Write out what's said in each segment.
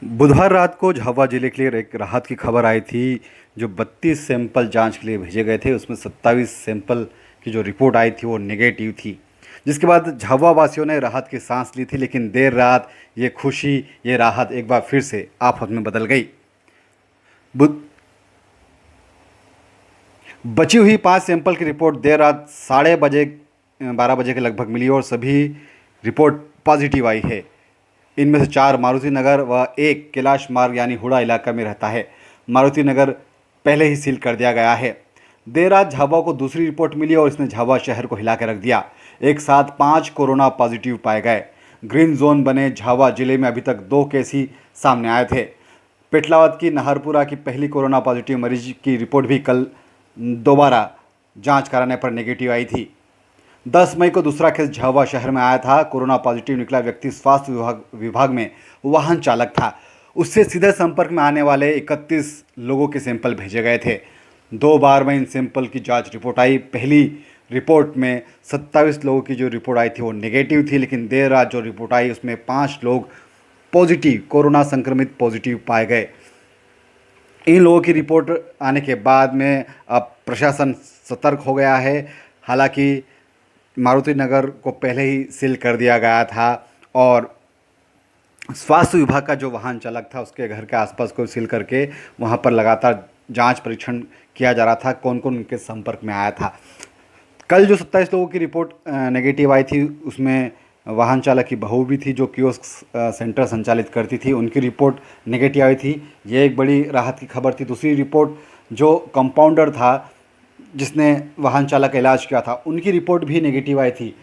बुधवार रात को झाबुआ जिले के लिए एक राहत की खबर आई थी। जो 32 सैंपल जांच के लिए भेजे गए थे उसमें 27 सैंपल की जो रिपोर्ट आई थी वो नेगेटिव थी, जिसके बाद झाबुआ वासियों ने राहत की सांस ली थी। लेकिन देर रात ये खुशी, ये राहत एक बार फिर से आफत में बदल गई। बुध बची हुई 5 सैंपल की रिपोर्ट देर रात 12:30 बजे के लगभग मिली और सभी रिपोर्ट पॉजिटिव आई है। इनमें से 4 मारुति नगर व 1 कैलाश मार्ग यानी हुड़ा इलाका में रहता है। मारुति नगर पहले ही सील कर दिया गया है। देर रात झाबुआ को दूसरी रिपोर्ट मिली और इसने झाबुआ शहर को हिला कर रख दिया। एक साथ 5 कोरोना पॉजिटिव पाए गए। ग्रीन जोन बने झाबुआ जिले में अभी तक 2 केस ही सामने आए थे। पेटलावद की नाहरपुरा की पहली कोरोना पॉजिटिव मरीज की रिपोर्ट भी कल दोबारा जांच कराने पर नेगेटिव आई थी। 10 मई को दूसरा केस झाबुआ शहर में आया था। कोरोना पॉजिटिव निकला व्यक्ति स्वास्थ्य विभाग में वाहन चालक था। उससे सीधे संपर्क में आने वाले 31 लोगों के सैंपल भेजे गए थे। 2 बार में इन सैंपल की जांच रिपोर्ट आई। पहली रिपोर्ट में 27 लोगों की जो रिपोर्ट आई थी वो नेगेटिव थी, लेकिन देर रात जो रिपोर्ट आई उसमें 5 लोग पॉजिटिव, कोरोना संक्रमित पॉजिटिव पाए गए। इन लोगों की रिपोर्ट आने के बाद में अब प्रशासन सतर्क हो गया है। हालांकि मारुति नगर को पहले ही सील कर दिया गया था और स्वास्थ्य विभाग का जो वाहन चालक था उसके घर के आसपास को सील करके वहां पर लगातार जांच परीक्षण किया जा रहा था, कौन कौन उनके संपर्क में आया था। कल जो 27 लोगों की रिपोर्ट नेगेटिव आई थी उसमें वाहन चालक की बहू भी थी जो कियोस्क सेंटर संचालित करती थी, उनकी रिपोर्ट नेगेटिव आई थी। ये एक बड़ी राहत की खबर थी। दूसरी रिपोर्ट जो कंपाउंडर था जिसने वाहन चालक का इलाज किया था उनकी रिपोर्ट भी नेगेटिव आई थी।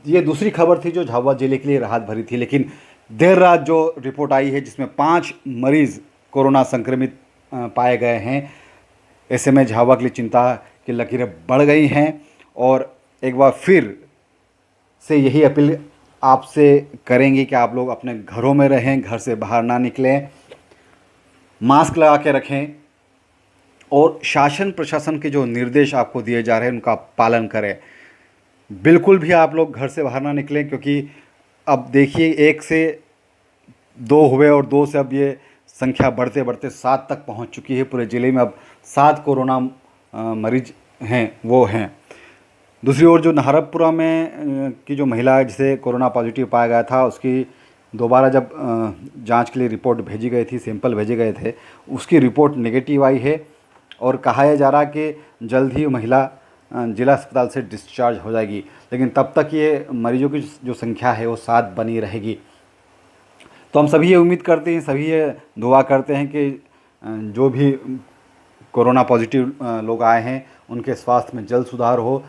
ये दूसरी खबर थी जो झाबुआ जिले के लिए राहत भरी थी। लेकिन देर रात जो रिपोर्ट आई है जिसमें 5 मरीज़ कोरोना संक्रमित पाए गए हैं, ऐसे में झाबुआ के लिए चिंता की लकीरें बढ़ गई हैं। और एक बार फिर से यही अपील आपसे करेंगे कि आप लोग अपने घरों में रहें, घर से बाहर ना निकलें, मास्क लगा के रखें और शासन प्रशासन के जो निर्देश आपको दिए जा रहे हैं उनका पालन करें। बिल्कुल भी आप लोग घर से बाहर ना निकलें, क्योंकि अब देखिए 1 से 2 हुए और 2 से अब ये संख्या बढ़ते बढ़ते 7 तक पहुंच चुकी है। पूरे ज़िले में अब 7 कोरोना मरीज हैं वो हैं। दूसरी ओर जो नाहरपुरा में की जो महिला जिसे कोरोना पॉजिटिव पाया गया था उसकी दोबारा जब जांच के लिए रिपोर्ट भेजी गई थी, सैंपल भेजे गए थे, उसकी रिपोर्ट नेगेटिव आई है और कहा जा रहा कि जल्द ही महिला जिला अस्पताल से डिस्चार्ज हो जाएगी। लेकिन तब तक ये मरीजों की जो संख्या है वो 7 बनी रहेगी। तो हम सभी ये उम्मीद करते हैं, सभी ये दुआ करते हैं कि जो भी कोरोना पॉजिटिव लोग आए हैं उनके स्वास्थ्य में जल्द सुधार हो।